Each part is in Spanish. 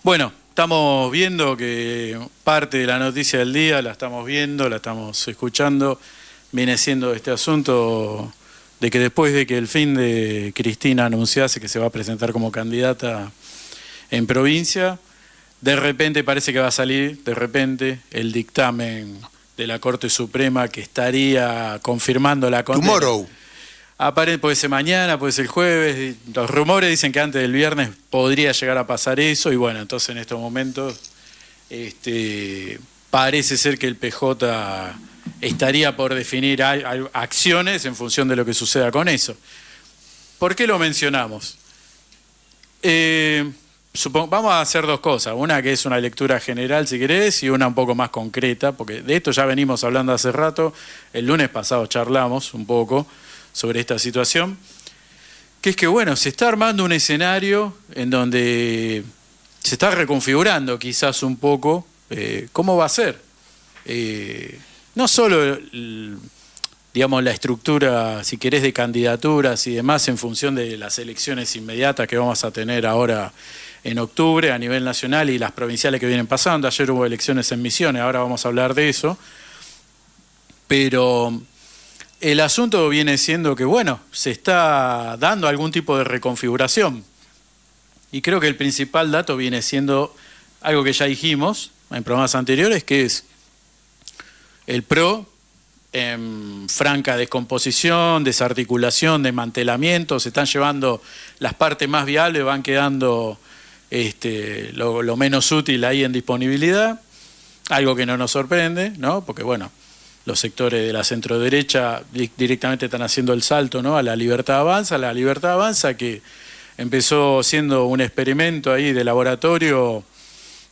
Bueno, estamos viendo que parte de la noticia del día la estamos viendo, la estamos escuchando, viene siendo este asunto de que después de que el fin de Cristina anunciase que se va a presentar como candidata en provincia, de repente parece que va a salir, de repente, el dictamen de la Corte Suprema que estaría confirmando la condena. Tomorrow. Puede ser mañana, puede ser el jueves. Los rumores dicen que antes del viernes podría llegar a pasar eso. Y bueno, entonces en estos momentos parece ser que el PJ estaría por definir acciones en función de lo que suceda con eso. ¿Por qué lo mencionamos? Vamos a hacer dos cosas. Una que es una lectura general, si querés, y una un poco más concreta, porque de esto ya venimos hablando hace rato. El lunes pasado charlamos un poco sobre esta situación, que es que, bueno, se está armando un escenario en donde se está reconfigurando quizás un poco cómo va a ser. No solo, digamos, la estructura, si querés, de candidaturas y demás en función de las elecciones inmediatas que vamos a tener ahora en octubre a nivel nacional y las provinciales que vienen pasando. Ayer hubo elecciones en Misiones, ahora vamos a hablar de eso. Pero el asunto viene siendo que, bueno, se está dando algún tipo de reconfiguración. Y creo que el principal dato viene siendo algo que ya dijimos en programas anteriores, que es el PRO en franca descomposición, desarticulación, desmantelamiento. Se están llevando las partes más viables, van quedando lo menos útil ahí en disponibilidad. Algo que no nos sorprende, ¿no? Porque, bueno, los sectores de la centroderecha directamente están haciendo el salto, ¿no?, a la Libertad Avanza, que empezó siendo un experimento ahí de laboratorio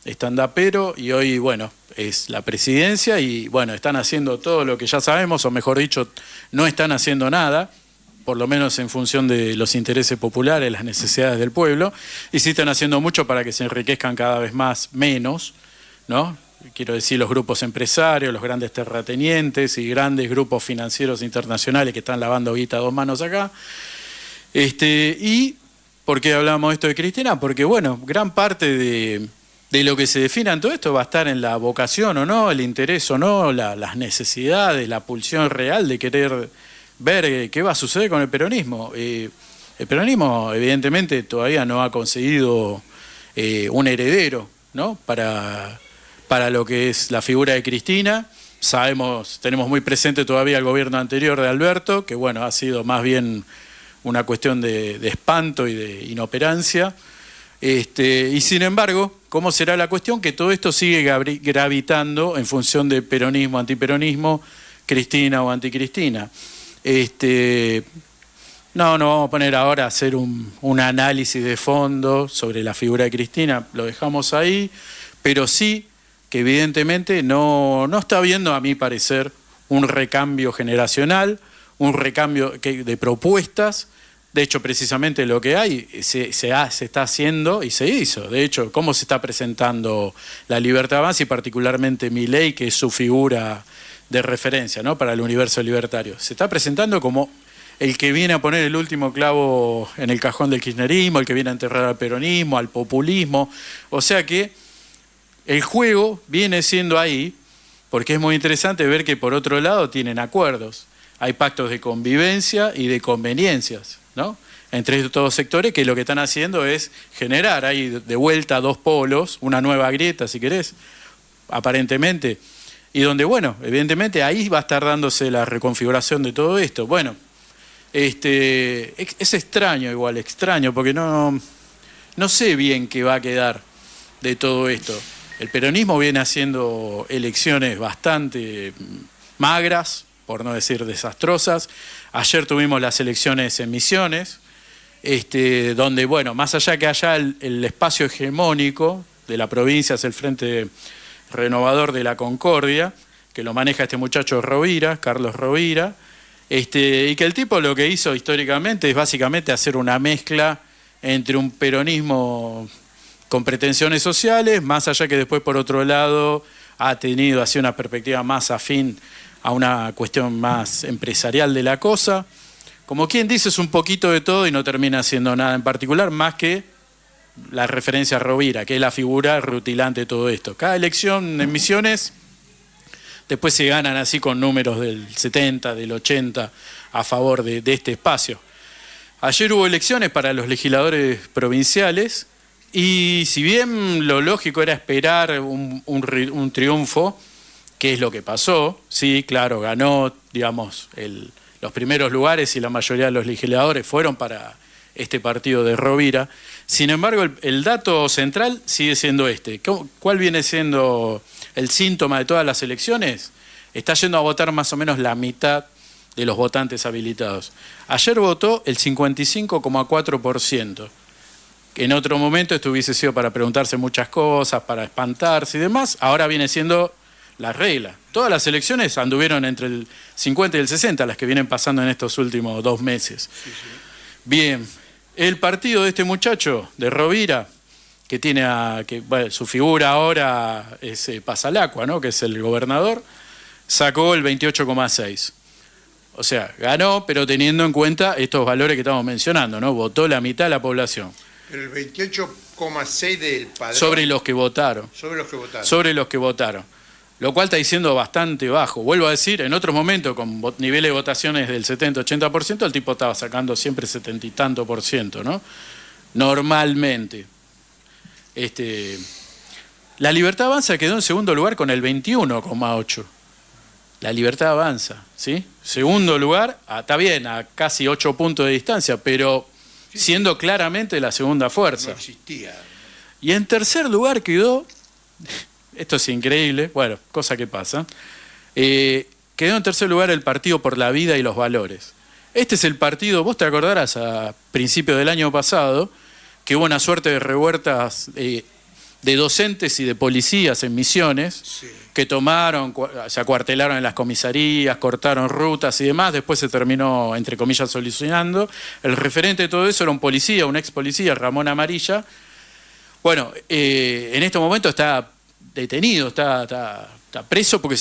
estandapero y hoy, bueno, es la presidencia y, bueno, están haciendo todo lo que ya sabemos, o mejor dicho, no están haciendo nada, por lo menos en función de los intereses populares, las necesidades del pueblo, y sí están haciendo mucho para que se enriquezcan cada vez menos, ¿no? Quiero decir, los grupos empresarios, los grandes terratenientes y grandes grupos financieros internacionales que están lavando guita a dos manos acá. ¿Y por qué hablamos esto de Cristina? Porque, bueno, gran parte de lo que se defina en todo esto va a estar en la vocación o no, el interés o no, las necesidades, la pulsión real de querer ver qué va a suceder con el peronismo. El peronismo, evidentemente, todavía no ha conseguido un heredero, ¿no?, para lo que es la figura de Cristina. Tenemos muy presente todavía el gobierno anterior de Alberto, que, bueno, ha sido más bien una cuestión de espanto y de inoperancia. Y sin embargo, ¿cómo será la cuestión? Que todo esto sigue gravitando en función de peronismo, antiperonismo, Cristina o anticristina. No vamos a poner ahora a hacer un análisis de fondo sobre la figura de Cristina, lo dejamos ahí, pero sí que evidentemente no está habiendo, a mi parecer, un recambio generacional, un recambio de propuestas. De hecho, precisamente lo que hay se está haciendo y se hizo. De hecho, cómo se está presentando la Libertad Avanza y particularmente Milei, que es su figura de referencia, ¿no?, para el universo libertario. Se está presentando como el que viene a poner el último clavo en el cajón del kirchnerismo, el que viene a enterrar al peronismo, al populismo. O sea que el juego viene siendo ahí, porque es muy interesante ver que por otro lado tienen acuerdos. Hay pactos de convivencia y de conveniencias, ¿no?, entre estos dos sectores, que lo que están haciendo es generar ahí de vuelta dos polos, una nueva grieta, si querés, aparentemente, y donde, bueno, evidentemente ahí va a estar dándose la reconfiguración de todo esto. Bueno, es extraño, porque no sé bien qué va a quedar de todo esto. El peronismo viene haciendo elecciones bastante magras, por no decir desastrosas. Ayer tuvimos las elecciones en Misiones, donde, bueno, más allá que haya el espacio hegemónico de la provincia, es el Frente Renovador de la Concordia, que lo maneja este muchacho Rovira, Carlos Rovira, y que el tipo lo que hizo históricamente es básicamente hacer una mezcla entre un peronismo con pretensiones sociales, más allá que después, por otro lado, ha tenido así una perspectiva más afín a una cuestión más empresarial de la cosa. Como quien dice, es un poquito de todo y no termina haciendo nada en particular, más que la referencia a Rovira, que es la figura rutilante de todo esto. Cada elección en Misiones, después se ganan así con números del 70, del 80 a favor de este espacio. Ayer hubo elecciones para los legisladores provinciales y si bien lo lógico era esperar un triunfo, que es lo que pasó, sí, claro, ganó, digamos, los primeros lugares y la mayoría de los legisladores fueron para este partido de Rovira. Sin embargo, el dato central sigue siendo este. ¿Cuál viene siendo el síntoma de todas las elecciones? Está yendo a votar más o menos la mitad de los votantes habilitados. Ayer votó el 55,4%. En otro momento esto hubiese sido para preguntarse muchas cosas, para espantarse y demás. Ahora viene siendo la regla. Todas las elecciones anduvieron entre el 50 y el 60, las que vienen pasando en estos últimos 2 meses. Sí, sí. Bien, el partido de este muchacho, de Rovira, que tiene bueno, su figura ahora es Pasalacqua, ¿no?, que es el gobernador, sacó el 28,6%. O sea, ganó, pero teniendo en cuenta estos valores que estamos mencionando, ¿no? Votó la mitad de la población. Pero el 28,6% del padrón. Sobre los que votaron. Sobre los que votaron. Sobre los que votaron. Lo cual está diciendo bastante bajo. Vuelvo a decir, en otros momentos, con niveles de votaciones del 70-80%, el tipo estaba sacando siempre 70 y tanto %, ¿no? Normalmente. La Libertad Avanza quedó en segundo lugar con el 21,8%. La Libertad Avanza, ¿sí? Segundo lugar, está bien, a casi 8 puntos de distancia, pero siendo claramente la segunda fuerza. No existía. Y en tercer lugar quedó, esto es increíble, bueno, cosa que pasa, quedó en tercer lugar el Partido por la Vida y los Valores. Este es el partido, vos te acordarás, a principios del año pasado, que hubo una suerte de revueltas de docentes y de policías en Misiones, sí, que tomaron, se acuartelaron en las comisarías, cortaron rutas y demás. Después se terminó, entre comillas, solucionando. El referente de todo eso era un policía, un ex policía, Ramón Amarilla. Bueno, en este momento está detenido, está preso porque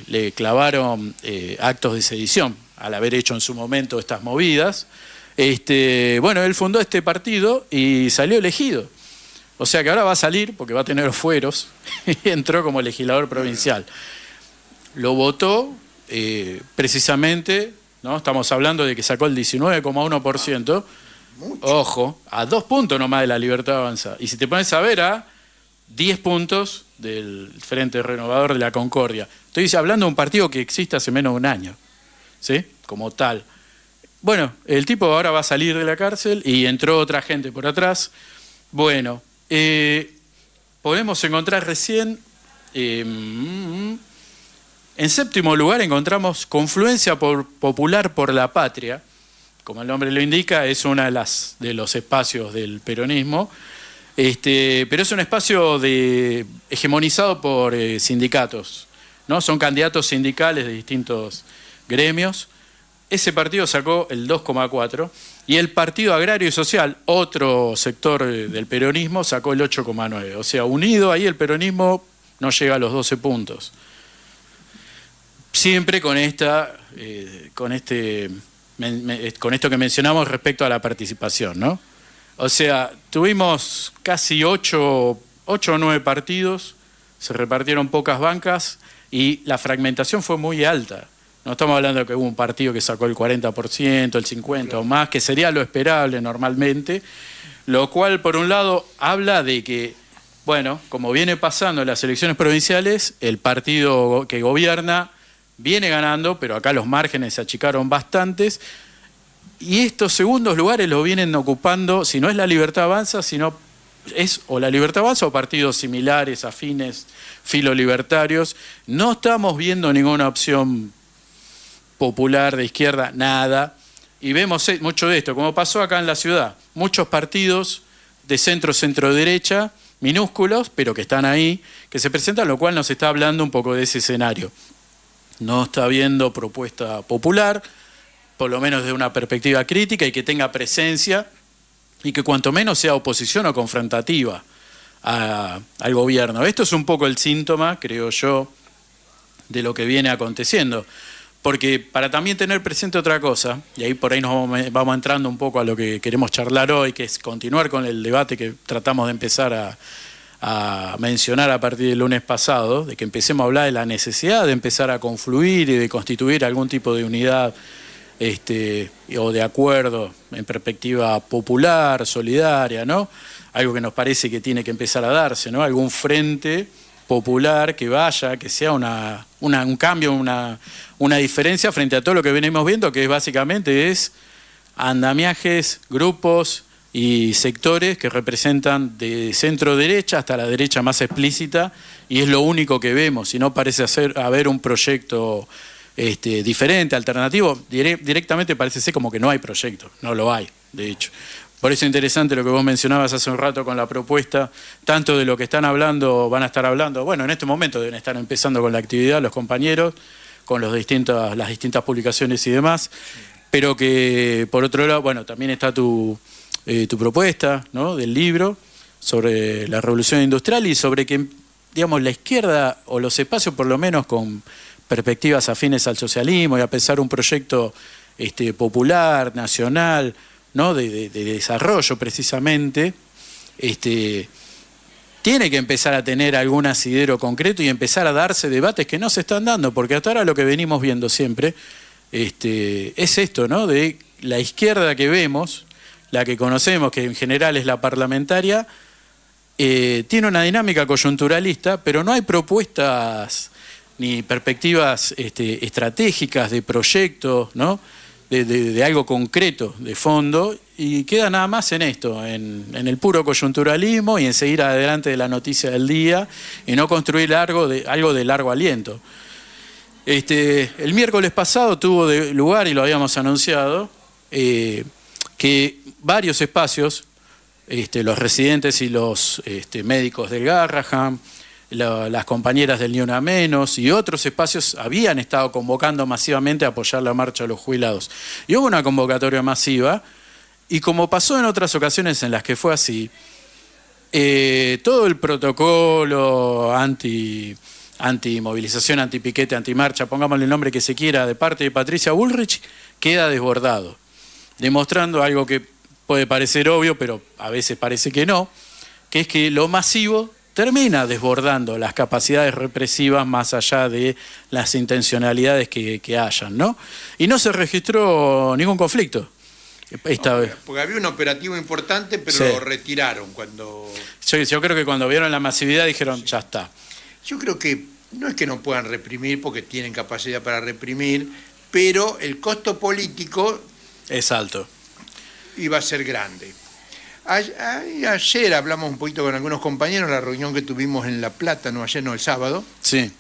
le clavaron actos de sedición al haber hecho en su momento estas movidas. Bueno, él fundó este partido y salió elegido. O sea que ahora va a salir, porque va a tener fueros, y entró como legislador provincial. Lo votó precisamente, ¿no? Estamos hablando de que sacó el 19,1%. Ojo, a 2 puntos nomás de la Libertad Avanza. Y si te pones a ver, a 10 puntos del Frente Renovador de la Concordia. Estoy hablando de un partido que existe hace menos de un año, ¿sí? Como tal. Bueno, el tipo ahora va a salir de la cárcel y entró otra gente por atrás. Bueno, podemos encontrar recién, en séptimo lugar encontramos Confluencia Popular por la Patria, como el nombre lo indica, es uno de los espacios del peronismo, pero es un espacio hegemonizado por sindicatos, ¿no? Son candidatos sindicales de distintos gremios. Ese partido sacó el 2,4% y el Partido Agrario y Social, otro sector del peronismo, sacó el 8,9%. O sea, unido ahí el peronismo no llega a los 12 puntos. Siempre con esto que mencionamos respecto a la participación, ¿no? O sea, tuvimos casi 8 o 9 partidos, se repartieron pocas bancas y la fragmentación fue muy alta. No estamos hablando de que hubo un partido que sacó el 40%, el 50% o más, que sería lo esperable normalmente, lo cual, por un lado, habla de que, bueno, como viene pasando en las elecciones provinciales, el partido que gobierna viene ganando, pero acá los márgenes se achicaron bastantes, y estos segundos lugares los vienen ocupando, si no es la Libertad Avanza, sino es o la Libertad Avanza o partidos similares, afines, filolibertarios. No estamos viendo ninguna opción popular, de izquierda, nada. Y vemos mucho de esto, como pasó acá en la ciudad. Muchos partidos de centro-derecha, minúsculos, pero que están ahí, que se presentan, lo cual nos está hablando un poco de ese escenario. No está habiendo propuesta popular, por lo menos desde una perspectiva crítica, y que tenga presencia, y que cuanto menos sea oposición o confrontativa al gobierno. Esto es un poco el síntoma, creo yo, de lo que viene aconteciendo. Porque para también tener presente otra cosa, y ahí por ahí vamos entrando un poco a lo que queremos charlar hoy, que es continuar con el debate que tratamos de empezar a mencionar a partir del lunes pasado, de que empecemos a hablar de la necesidad de empezar a confluir y de constituir algún tipo de unidad o de acuerdo en perspectiva popular, solidaria, ¿no? Algo que nos parece que tiene que empezar a darse, ¿no? Algún frente popular que vaya, que sea un cambio, una diferencia frente a todo lo que venimos viendo, que básicamente es andamiajes, grupos y sectores que representan de centro derecha hasta la derecha más explícita, y es lo único que vemos, y no parece haber un proyecto diferente, alternativo. Directamente parece ser como que no hay proyecto, no lo hay, de hecho. Por eso es interesante lo que vos mencionabas hace un rato con la propuesta, tanto de lo que están hablando, van a estar hablando, bueno, en este momento deben estar empezando con la actividad los compañeros, con las distintas publicaciones y demás, pero que por otro lado, bueno, también está tu propuesta, ¿no?, del libro sobre la revolución industrial y sobre que, digamos, la izquierda o los espacios, por lo menos con perspectivas afines al socialismo y a pensar un proyecto popular, nacional, ¿no?, de desarrollo precisamente, tiene que empezar a tener algún asidero concreto y empezar a darse debates que no se están dando, porque hasta ahora lo que venimos viendo siempre es esto, ¿no?, de la izquierda que vemos, la que conocemos, que en general es la parlamentaria, tiene una dinámica coyunturalista, pero no hay propuestas ni perspectivas estratégicas de proyectos, ¿no?, de algo concreto, de fondo, y queda nada más en esto, en el puro coyunturalismo y en seguir adelante de la noticia del día y no construir algo de largo aliento. El miércoles pasado tuvo lugar, y lo habíamos anunciado, que varios espacios, los residentes y los médicos del Garrahan, las compañeras del Ni Una Menos y otros espacios habían estado convocando masivamente a apoyar la marcha de los jubilados. Y hubo una convocatoria masiva, y como pasó en otras ocasiones en las que fue así, todo el protocolo anti-movilización, anti-piquete, anti-marcha, pongámosle el nombre que se quiera, de parte de Patricia Bullrich, queda desbordado, demostrando algo que puede parecer obvio, pero a veces parece que no, que es que lo masivo termina desbordando las capacidades represivas más allá de las intencionalidades que hayan, ¿no? Y no se registró ningún conflicto esta vez. Porque había un operativo importante, pero sí, lo retiraron cuando... Yo creo que cuando vieron la masividad dijeron, sí, ya está. Yo creo que no es que no puedan reprimir, porque tienen capacidad para reprimir, pero el costo político... es alto. Iba a ser grande. Ayer hablamos un poquito con algunos compañeros en la reunión que tuvimos en La Plata, no ayer, no, el sábado. Sí.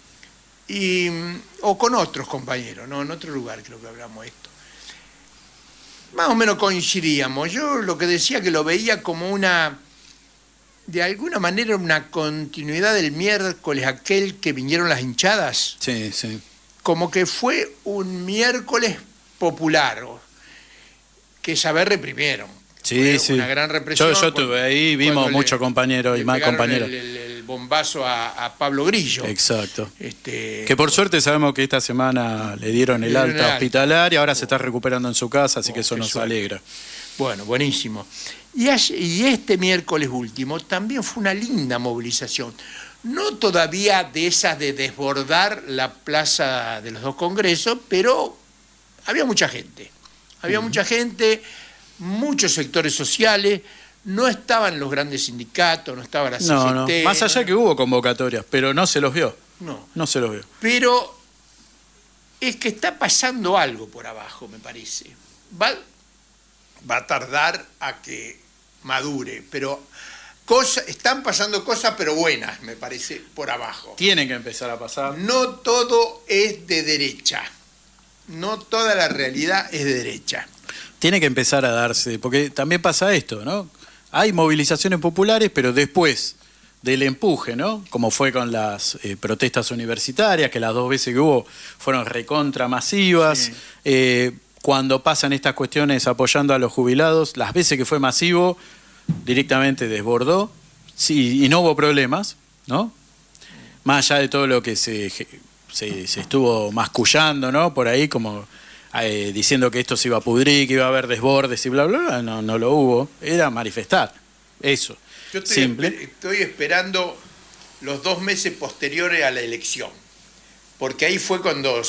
O con otros compañeros, ¿no? En otro lugar creo que hablamos esto. Más o menos coincidíamos. Yo lo que decía que lo veía como de alguna manera, una continuidad del miércoles aquel que vinieron las hinchadas. Sí, sí. Como que fue un miércoles popular, que esa vez reprimieron. Sí, sí. Una gran represión. Yo estuve ahí, vimos muchos compañeros y más compañeros. El bombazo a Pablo Grillo. Exacto. Que por suerte sabemos que esta semana le dieron el alta hospitalaria, ahora se está recuperando en su casa, así que eso nos alegra. Bueno, buenísimo. Y este miércoles último también fue una linda movilización. No todavía de esas de desbordar la plaza de los dos congresos, pero había mucha gente. Había mucha gente, muchos sectores sociales, no estaban los grandes sindicatos, no estaba la CGT. No. Más allá que hubo convocatorias, pero no se los vio. No se los vio. Pero es que está pasando algo por abajo, me parece. Va a tardar a que madure, pero están pasando cosas, pero buenas, me parece, por abajo. Tienen que empezar a pasar. No todo es de derecha. No toda la realidad es de derecha. Tiene que empezar a darse, porque también pasa esto, ¿no? Hay movilizaciones populares, pero después del empuje, ¿no? Como fue con las protestas universitarias, que las dos veces que hubo fueron recontra masivas. Sí. Cuando pasan estas cuestiones apoyando a los jubilados, las veces que fue masivo, directamente desbordó, sí, y no hubo problemas, ¿no? Más allá de todo lo que se se estuvo mascullando, ¿no? Por ahí como diciendo que esto se iba a pudrir, que iba a haber desbordes y bla, bla, bla. No lo hubo. Era manifestar. Eso. Yo simple. Estoy esperando los 2 meses posteriores a la elección. Porque ahí fue cuando...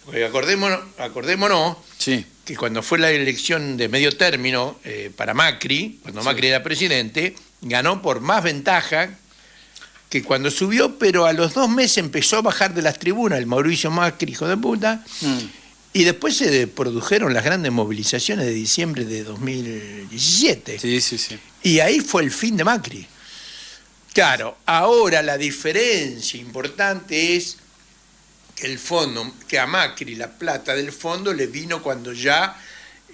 Porque acordémonos Sí. que cuando fue la elección de medio término para Macri, cuando Macri era presidente, ganó por más ventaja que cuando subió, pero a los 2 meses empezó a bajar de las tribunas el Mauricio Macri, hijo de puta, y después se produjeron las grandes movilizaciones de diciembre de 2017. Sí. Y ahí fue el fin de Macri. Claro, ahora la diferencia importante es que el fondo, que a Macri la plata del fondo le vino cuando ya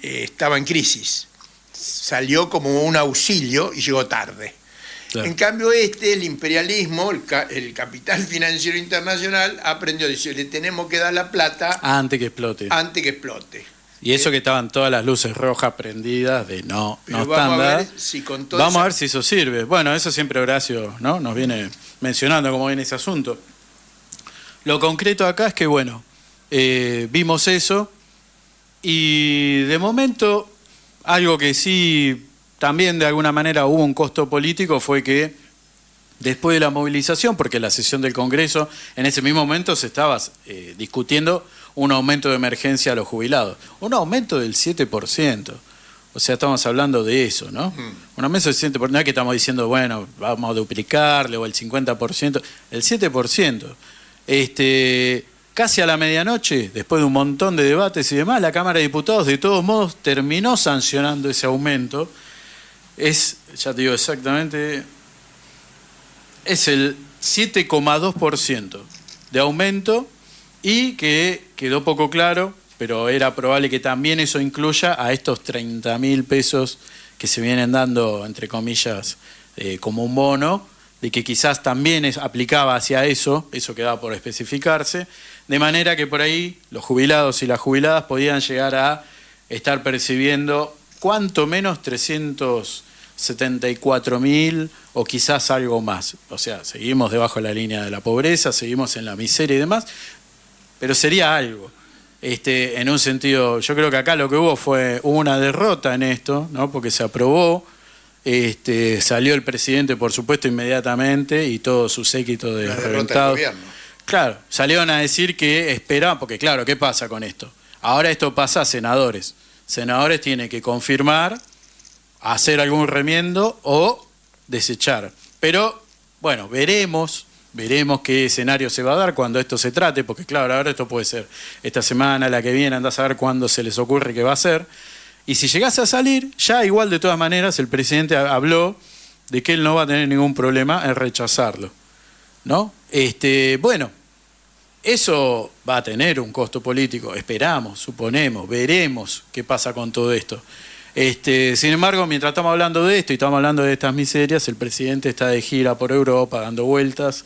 estaba en crisis. Salió como un auxilio y llegó tarde. Claro. En cambio el imperialismo, el capital financiero internacional, aprendió a decir, le tenemos que dar la plata antes que explote. Antes que explote. Y eso que estaban todas las luces rojas prendidas de no vamos están a ver si con todo vamos a ver si eso sirve. Bueno, eso siempre Horacio, ¿no? Nos viene mencionando cómo viene ese asunto. Lo concreto acá es que, bueno, vimos eso y de momento algo que sí también de alguna manera hubo un costo político fue que después de la movilización, porque la sesión del Congreso en ese mismo momento se estaba discutiendo un aumento de emergencia a los jubilados, un aumento del 7%. O sea, estamos hablando de eso, ¿no? Un aumento del 7%, no es que estamos diciendo, bueno, vamos a duplicarle o el 50%, el 7%. Casi a la medianoche, después de un montón de debates y demás, la Cámara de Diputados de todos modos terminó sancionando ese aumento. Ya te digo exactamente, es el 7,2% de aumento y que quedó poco claro, pero era probable que también eso incluya a estos 30.000 pesos que se vienen dando, entre comillas, como un bono, de que quizás también aplicaba hacia eso quedaba por especificarse, de manera que por ahí los jubilados y las jubiladas podían llegar a estar percibiendo cuanto menos 374.000 o quizás algo más. O sea, seguimos debajo de la línea de la pobreza, seguimos en la miseria y demás, pero sería algo. En un sentido, yo creo que acá lo que hubo fue una derrota en esto, ¿no? Porque se aprobó, salió el presidente, por supuesto, inmediatamente y todo su séquito de reventados. Claro, salieron a decir que esperaban, porque claro, ¿qué pasa con esto? Ahora esto pasa a senadores. Senadores tienen que confirmar, hacer algún remiendo o desechar. Pero, bueno, veremos qué escenario se va a dar cuando esto se trate, porque claro, ahora esto puede ser esta semana, la que viene, andás a ver cuándo se les ocurre que va a ser. Y si llegase a salir, ya igual de todas maneras el presidente habló de que él no va a tener ningún problema en rechazarlo, ¿no? Bueno, eso va a tener un costo político, esperamos, suponemos, veremos qué pasa con todo esto. Sin embargo, mientras estamos hablando de esto y estamos hablando de estas miserias, el presidente está de gira por Europa, dando vueltas,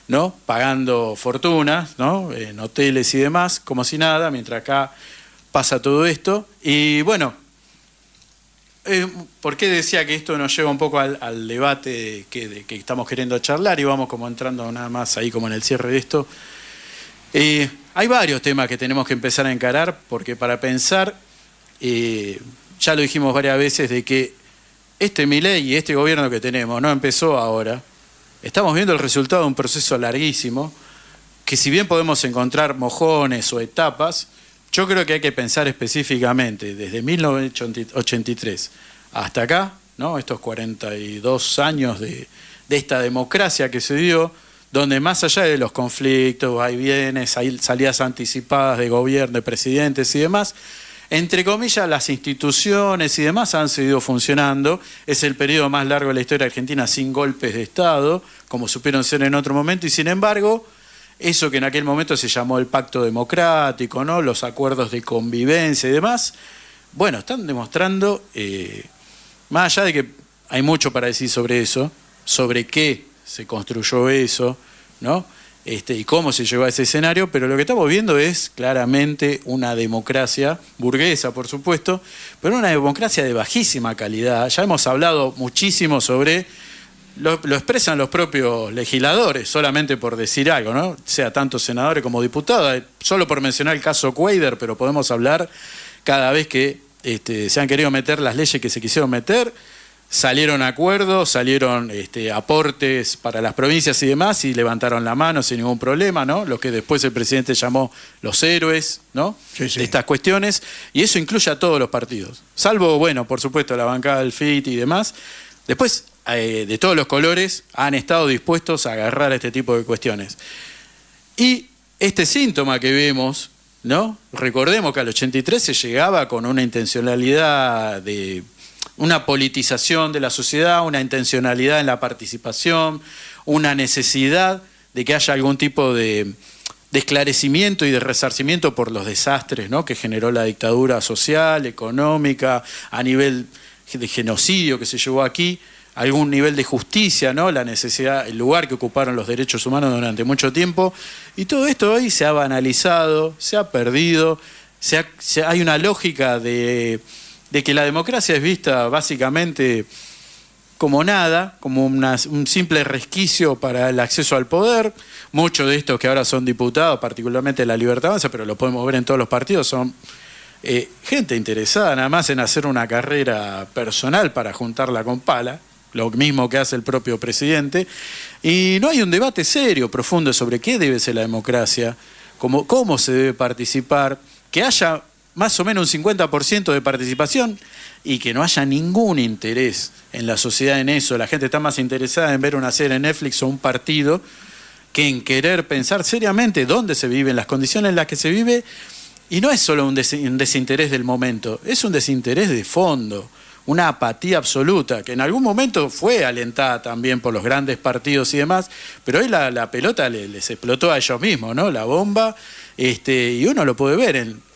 ¿no? Pagando fortunas, ¿no? En hoteles y demás, como si nada, mientras acá pasa todo esto. Y bueno, ¿por qué decía que esto nos lleva un poco al debate que estamos queriendo charlar? Y vamos como entrando nada más ahí como en el cierre de esto. Hay varios temas que tenemos que empezar a encarar, porque para pensar... ya lo dijimos varias veces de que Milei y este gobierno que tenemos no empezó ahora. Estamos viendo el resultado de un proceso larguísimo, que si bien podemos encontrar mojones o etapas, yo creo que hay que pensar específicamente desde 1983 hasta acá, ¿no? Estos 42 años de esta democracia que se dio, donde más allá de los conflictos, vaivienes, salidas anticipadas de gobierno, de presidentes y demás, entre comillas, las instituciones y demás han seguido funcionando. Es el periodo más largo de la historia argentina sin golpes de Estado, como supieron ser en otro momento, y sin embargo, eso que en aquel momento se llamó el Pacto Democrático, ¿no? Los acuerdos de convivencia y demás, bueno, están demostrando, más allá de que hay mucho para decir sobre eso, sobre qué se construyó eso, ¿no? Y cómo se llegó a ese escenario, pero lo que estamos viendo es claramente una democracia burguesa, por supuesto, pero una democracia de bajísima calidad. Ya hemos hablado muchísimo sobre lo expresan los propios legisladores, solamente por decir algo, ¿no? Sea tanto senadores como diputados. Solo por mencionar el caso Cuadra, pero podemos hablar cada vez que se han querido meter las leyes que se quisieron meter, salieron acuerdos, salieron aportes para las provincias y demás, y levantaron la mano sin ningún problema, ¿no? Lo que después el presidente llamó los héroes, ¿no? Sí, sí. De estas cuestiones, y eso incluye a todos los partidos, salvo, bueno, por supuesto, la bancada del FIT y demás. Después, de todos los colores, han estado dispuestos a agarrar este tipo de cuestiones. Y este síntoma que vemos, ¿no? Recordemos que al 83 se llegaba con una intencionalidad de una politización de la sociedad, una intencionalidad en la participación, una necesidad de que haya algún tipo de esclarecimiento y de resarcimiento por los desastres, ¿no? Que generó la dictadura social, económica, a nivel de genocidio que se llevó aquí, algún nivel de justicia, ¿no? La necesidad, el lugar que ocuparon los derechos humanos durante mucho tiempo, y todo esto hoy se ha banalizado, se ha perdido, hay una lógica de que la democracia es vista básicamente como nada, como un simple resquicio para el acceso al poder. Muchos de estos que ahora son diputados, particularmente La Libertad Avanza, pero lo podemos ver en todos los partidos, son gente interesada nada más en hacer una carrera personal para juntarla con pala, lo mismo que hace el propio presidente, y no hay un debate serio, profundo sobre qué debe ser la democracia, cómo se debe participar, que haya más o menos un 50% de participación y que no haya ningún interés en la sociedad en eso. La gente está más interesada en ver una serie en Netflix o un partido que en querer pensar seriamente dónde se vive, en las condiciones en las que se vive, y no es solo un desinterés del momento, es un desinterés de fondo, una apatía absoluta, que en algún momento fue alentada también por los grandes partidos y demás, pero hoy la pelota les explotó a ellos mismos, ¿no? La bomba, y uno lo puede ver en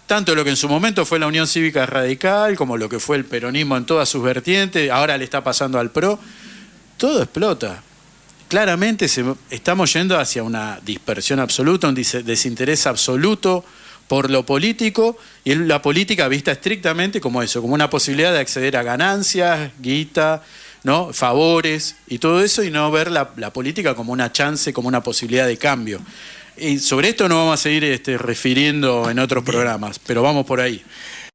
tanto lo que en su momento fue la Unión Cívica Radical, como lo que fue el peronismo en todas sus vertientes, ahora le está pasando al PRO, todo explota. Claramente estamos yendo hacia una dispersión absoluta, un desinterés absoluto por lo político, y la política vista estrictamente como eso, como una posibilidad de acceder a ganancias, guita, ¿no? Favores y todo eso, y no ver la política como una chance, como una posibilidad de cambio. Y sobre esto nos vamos a seguir refiriendo en otros programas, pero vamos por ahí.